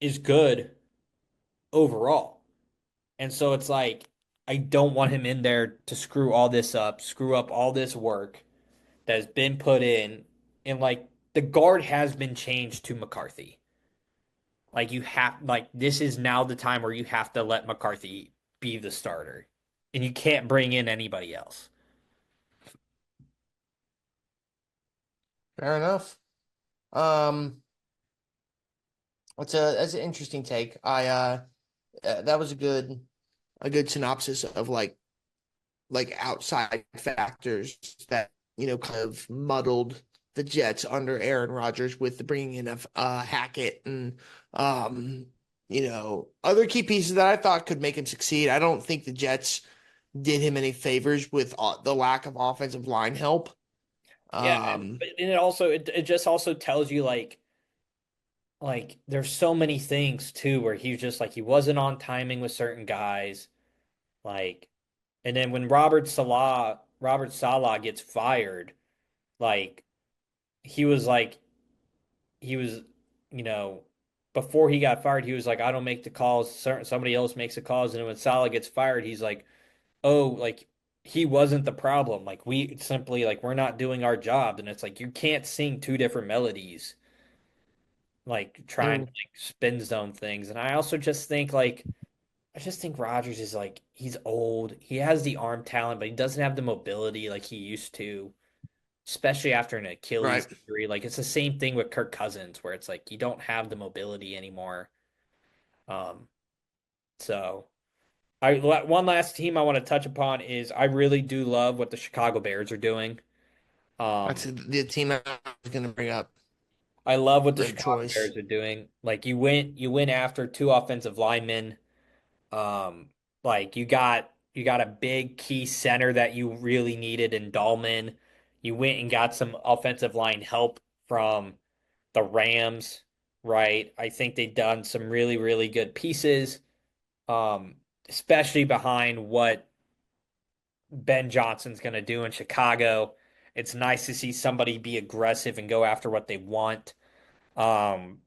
A: is good overall. And so it's like I don't want him in there to screw all this up, screw up all this work that has been put in. And like the guard has been changed to McCarthy. Like you have like this is now the time where you have to let McCarthy be the starter. And you can't bring in anybody else.
B: Fair enough. That's an interesting take. That was a good synopsis of like outside factors that kind of muddled the Jets under Aaron Rodgers with the bringing in of Hackett and other key pieces that I thought could make him succeed. I don't think the Jets did him any favors with the lack of offensive line help.
A: Yeah,
B: Um,
A: and it also it just also tells you like there's so many things too where he's just like he wasn't on timing with certain guys. Like and then when Robert Salah gets fired, like he was like he was, you know, before he got fired, he was like, I don't make the calls, somebody else makes the calls. And when Salah gets fired, he's like, oh, like he wasn't the problem. Like we simply like we're not doing our job. And it's like you can't sing two different melodies, like trying to
B: mm,
A: like spin zone things. And I also just think like I just think Rodgers is like he's old. He has the arm talent, but he doesn't have the mobility like he used to, especially after an
B: right.
A: Achilles injury. Like it's the same thing with Kirk Cousins, where it's like you don't have the mobility anymore. Um, so one last team I want to touch upon is I really do love what the Chicago Bears are doing.
B: That's
A: Um,
B: the team I was going to bring up.
A: I love what the
B: Great
A: Chicago
B: choice.
A: Bears are doing. Like you went after two offensive linemen. Um, like you got a big key center that you really needed in Dahlman. You went and got some offensive line help from the Rams, right? I think they've done some really, really good pieces, especially behind what Ben Johnson's going to do in Chicago. It's nice to see somebody be aggressive and go after what they want. Um,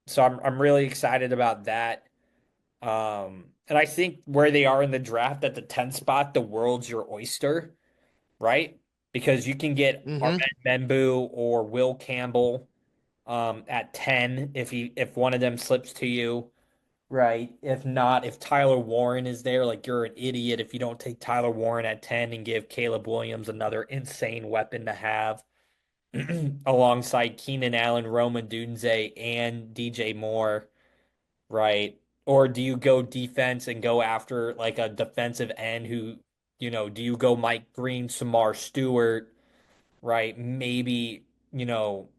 A: so I'm really excited about that. And I think where they are in the draft at the 10th spot, the world's your oyster, right? Because you can get
B: Mm-hmm.
A: Armand Membu or Will Campbell at 10 if one of them slips to you, right? If not, if Tyler Warren is there, like you're an idiot if you don't take Tyler Warren at 10 and give Caleb Williams another insane weapon to have alongside Keenan Allen, Roman Dunze, and DJ Moore, right? Or do you go defense and go after like a defensive end who, do you go Mike Green, Samar Stewart, right? Maybe, you know,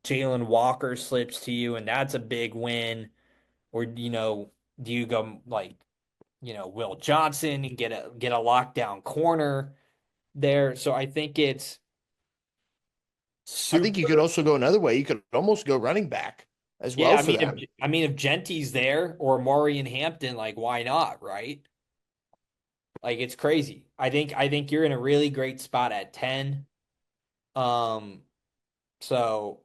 A: Jalen Walker slips to you and that's a big win. Or, do you go like, Will Johnson and get a lockdown corner there? So I think it's
B: I think you
A: super.
B: could also go another way. You could almost go running back as
A: Yeah,
B: well
A: I
B: for
A: mean
B: them.
A: if Genty's there or Maury and Hampton, like why not, right? Like it's crazy. I think you're in a really great spot at 10. Um, so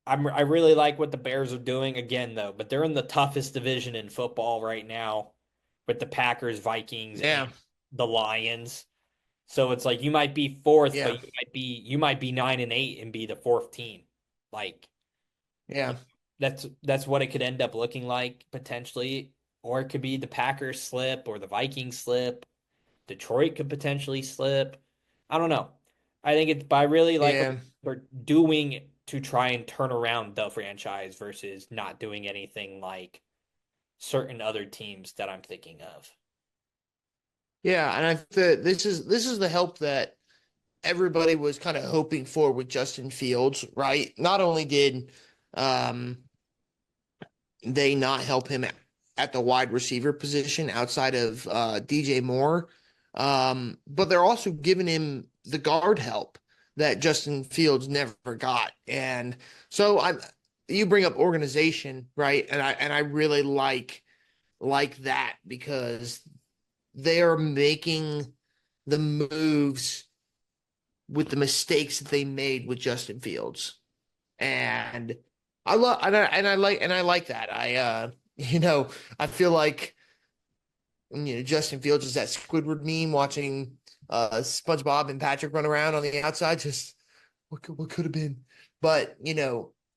A: I really like what the Bears are doing again though, but they're in the toughest division in football right now with the Packers, Vikings, and
B: Yeah,
A: the Lions. So it's like you might be fourth, but
B: yeah,
A: you might be 9-8 and be the fourth team. Like
B: yeah,
A: that's what it could end up looking like potentially, or it could be the Packers slip or the Vikings slip. Detroit could potentially slip. I don't know. I think it's but I really like what
B: yeah.
A: they're doing to try and turn around the franchise versus not doing anything like certain other teams that I'm thinking of.
B: Yeah, and this is the help that everybody was kind of hoping for with Justin Fields, right? Not only did um, they not help him at the wide receiver position outside of DJ Moore, but they're also giving him the guard help that Justin Fields never got. And so you bring up organization, right? And I really like that because they are making the moves with the mistakes that they made with Justin Fields. And I love and I like that. I feel like Justin Fields is that Squidward meme watching SpongeBob and Patrick run around on the outside, just what could have been. But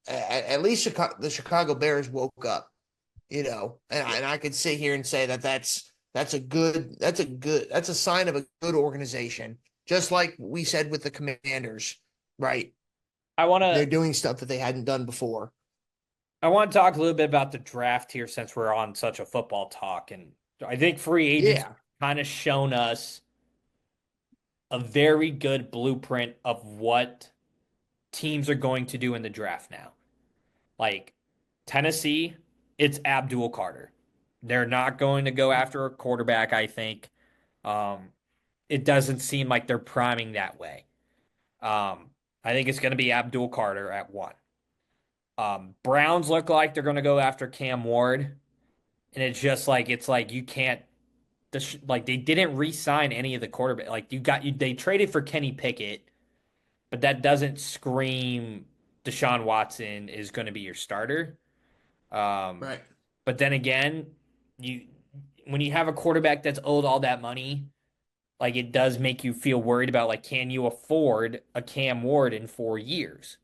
B: at least the Chicago Bears woke up, and I could sit here and say that that's a sign of a good organization. Just like we said with the Commanders, right?
A: I want
B: They're
A: to
B: doing stuff that they hadn't done before.
A: I want to talk a little bit about the draft here since we're on such a football talk, and I think free agents
B: Yeah,
A: kind of shown us a very good blueprint of what teams are going to do in the draft now. Like Tennessee, it's Abdul Carter. They're not going to go after a quarterback, I think. Um, it doesn't seem like they're priming that way. I think it's going to be Abdul Carter at one. Browns look like they're going to go after Cam Ward, and it's like you can't. Like they didn't re-sign any of the quarterback. Like they traded for Kenny Pickett, but that doesn't scream Deshaun Watson is going to be your starter. Um,
B: right.
A: but then again, you when you have a quarterback that's owed all that money, like it does make you feel worried about like can you afford a Cam Ward in 4 years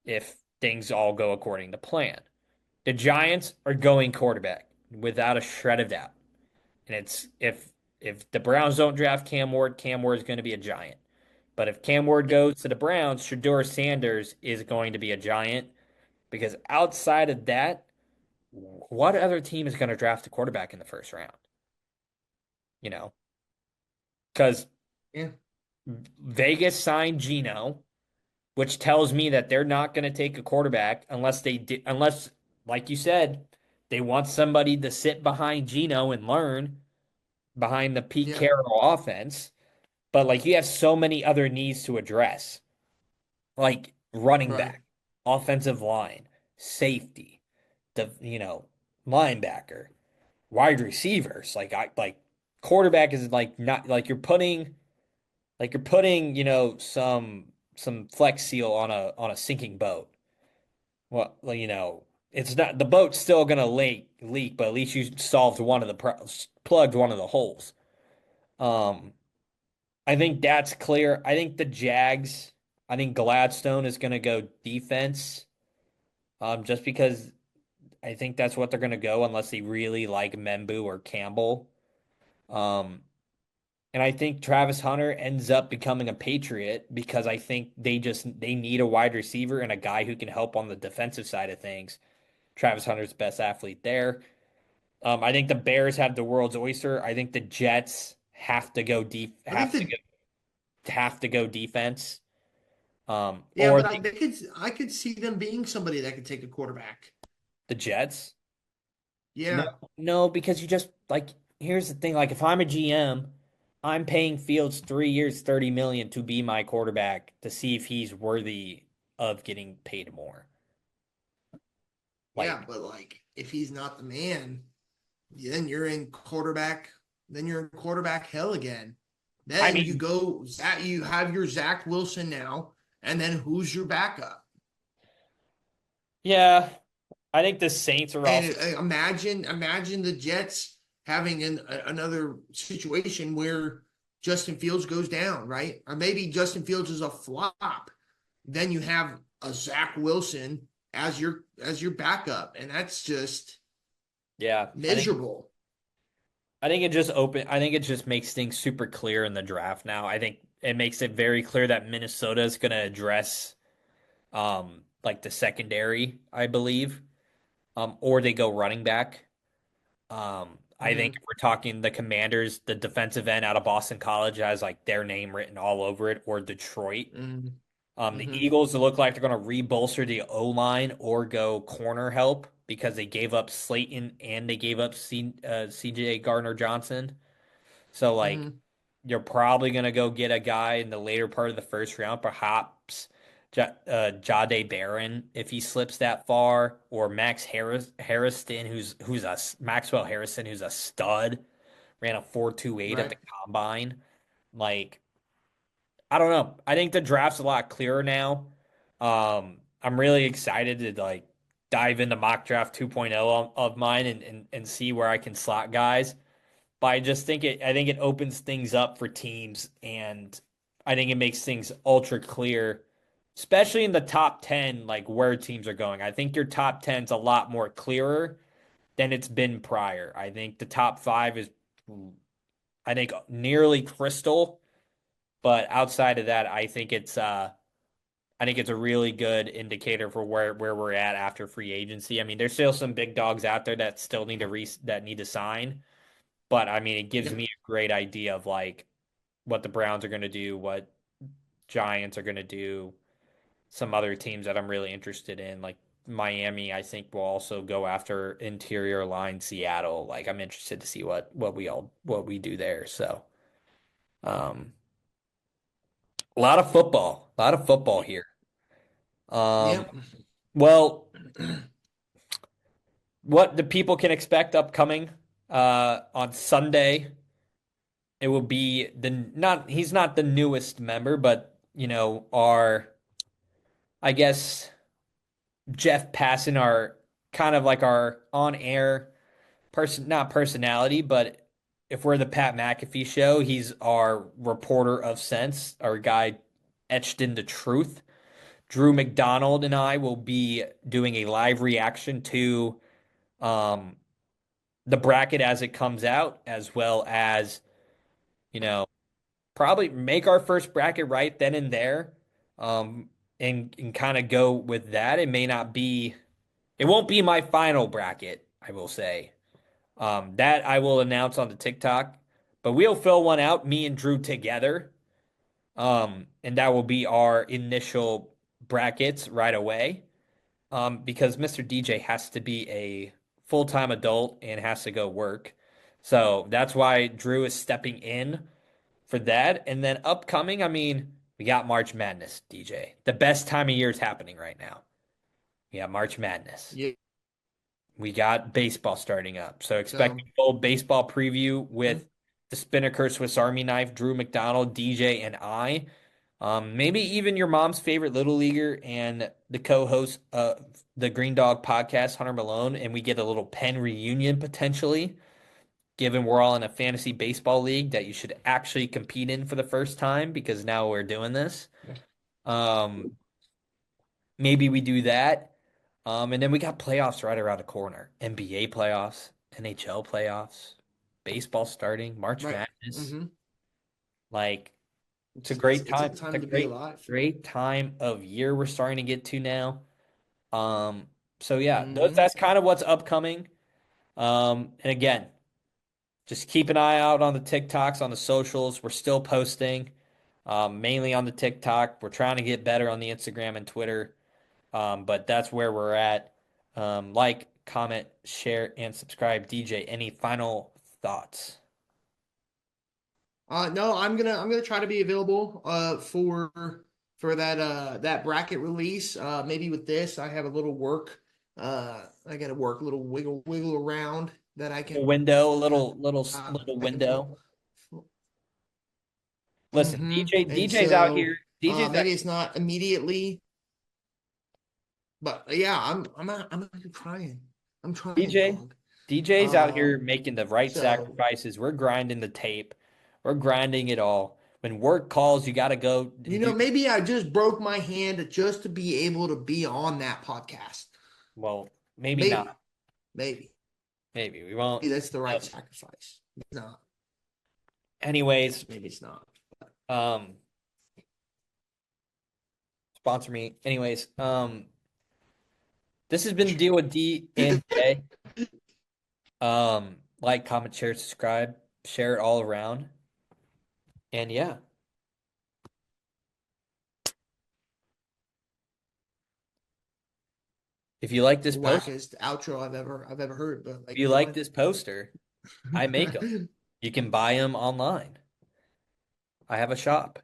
A: if things all go according to plan? The Giants are going quarterback without a shred of doubt. And it's if the Browns don't draft Cam Ward is going to be a giant. But if Cam Ward goes to the Browns, Shedeur Sanders is going to be a giant because outside of that, what other team is going to draft a quarterback in the first round? You know, because
B: Yeah.
A: Vegas signed Geno, which tells me that they're not going to take a quarterback unless, like you said, they want somebody to sit behind Geno and learn behind the Pete
B: Yeah.
A: Carroll offense. But like you have so many other needs to address, like running
B: Right.
A: back, offensive line, safety, the linebacker, wide receivers. Like quarterback is like not like you're putting, some flex seal on a sinking boat. Well, it's not the boat's still gonna leak, but at least you solved plugged one of the holes. Um, I think that's clear. I think Gladstone is gonna go defense. Just because I think that's what they're gonna go unless they really like Membu or Campbell. Um, And I think Travis Hunter ends up becoming a Patriot because I think they need a wide receiver and a guy who can help on the defensive side of things. Travis Hunter's the best athlete there. I think the Bears have the world's oyster. I think the Jets have to go deep
B: I think
A: have to go defense.
B: yeah,
A: Or
B: but I could see them being somebody that could take a quarterback.
A: the Jets. No,
B: Yeah.
A: no, because you just like here's the thing. Like if I'm a GM, I'm paying Fields 3 years, 30 million to be my quarterback to see if he's worthy of getting paid more.
B: Yeah,
A: Like,
B: but like if he's not the man, then you're in quarterback hell again.
A: I
B: Then
A: mean,
B: you have your Zach Wilson now, and then who's your backup?
A: yeah, I think the Saints are
B: And
A: also
B: imagine the Jets having another situation where Justin Fields goes down, right? Or maybe Justin Fields is a flop. Then you have a Zach Wilson as your backup, and that's just
A: yeah,
B: miserable.
A: I think it just makes things super clear in the draft now. I think it makes it very clear that Minnesota is going to address like the secondary, I believe, or they go running back. I think
B: Mm-hmm.
A: if we're talking the Commanders, the defensive end out of Boston College has like their name written all over it, or Detroit.
B: Mm-hmm.
A: The
B: Mm-hmm.
A: Eagles look like they're going to re-bolster the O-line or go corner help because they gave up Slayton and they gave up CJ Gardner-Johnson. So like
B: Mm-hmm.
A: you're probably going to go get a guy in the later part of the first round, perhaps Jade Barron if he slips that far, or Harrison, who's a Maxwell Harrison, who's a stud, ran a 4.28 at
B: Right.
A: the combine. Like I don't know. I think the draft's a lot clearer now. I'm really excited to like dive into mock draft 2.0 of mine and see where I can slot guys. But I think it opens things up for teams and I think it makes things ultra clear, especially in the top 10, like where teams are going. I think your top 10's a lot more clearer than it's been prior. I think the top five is I think nearly crystal, but outside of that, I think it's a really good indicator for where we're at after free agency. I mean, there's still some big dogs out there that still need to that need to sign, but I mean, it gives me
B: Yep.
A: a great idea of like what the Browns are going to do, what Giants are going to do, some other teams that I'm really interested in, like Miami. I think will also go after interior line Seattle. Like I'm interested to see what we do there. So, um, a lot of football here. Um,
B: Yep.
A: well. What the people can expect upcoming on Sunday. It will be the not he's not the newest member, but you know, our I guess Jeff Passan, our kind of like our on-air person, not personality, but if we're the Pat McAfee show, he's our reporter of sense, our guy etched into truth. Drew McDonald and I will be doing a live reaction to um the bracket as it comes out, as well as, you know, probably make our first bracket right then and there. Um, and kind of go with that. It won't be my final bracket, I will say. That I will announce on the TikTok, but we'll fill one out, me and Drew together. And that will be our initial brackets right away. Because Mr. DJ has to be a full-time adult and has to go work. So that's why Drew is stepping in for that. And then upcoming, I mean, we got March Madness, DJ. The best time of year is happening right now. We got March Madness.
B: Yeah.
A: We got baseball starting up. So expect
B: So,
A: a full baseball preview
B: mhm.
A: with the Spinnaker Swiss Army Knife, Drew McDonald, DJ, and I. Maybe even your mom's favorite little leaguer and the co-host of the Green Dog podcast, Hunter Malone, and we get a little pen reunion potentially, given we're all in a fantasy baseball league that you should actually compete in for the first time because now we're doing this. Um, Maybe we do that. And then we got playoffs right around the corner. NBA playoffs, NHL playoffs, baseball starting, March
B: Right.
A: Madness.
B: Mm-hmm.
A: Like it's a
B: It's
A: great
B: a
A: time.
B: time
A: It's
B: to
A: a
B: be alive.
A: great time of year we're starting to get to now. Um, so yeah,
B: Mm-hmm.
A: that's kind of what's upcoming. And again, just keep an eye out on the TikToks, on the socials. We're still posting, mainly on the TikTok. We're trying to get better on the Instagram and Twitter. But that's where we're at. Like, comment, share, and subscribe. DJ, any final thoughts?
B: No, I'm gonna try to be available for that bracket release. Maybe with this, I have a little work. I got to work a little wiggle around that I
A: A
B: can
A: window,
B: uh,
A: little
B: I can
A: window. Listen,
B: hmm And
A: DJ's out
B: so
A: here. DJ's out.
B: maybe it's not immediately, but yeah, I'm actually trying. I'm trying,
A: DJ,
B: dog.
A: DJ's out here
B: Um,
A: making the right
B: so
A: sacrifices. We're grinding the tape. We're grinding it all. When work calls, you got to go and do.
B: maybe I just broke my hand just to be able to be on that podcast.
A: Well, maybe not.
B: Maybe, maybe,
A: Maybe we won't.
B: maybe that's the
A: Uh,
B: right sacrifice. Maybe it's not.
A: Anyways,
B: Maybe it's not.
A: um, sponsor me. Anyways, this has been the deal with D and J. Like, comment, share, subscribe, share it all around. And yeah. If you like this poster,
B: Wackest outro I've ever heard, but
A: if
B: like
A: you
B: you know
A: like
B: what?
A: this poster, I make them. You can buy them online. I have a shop.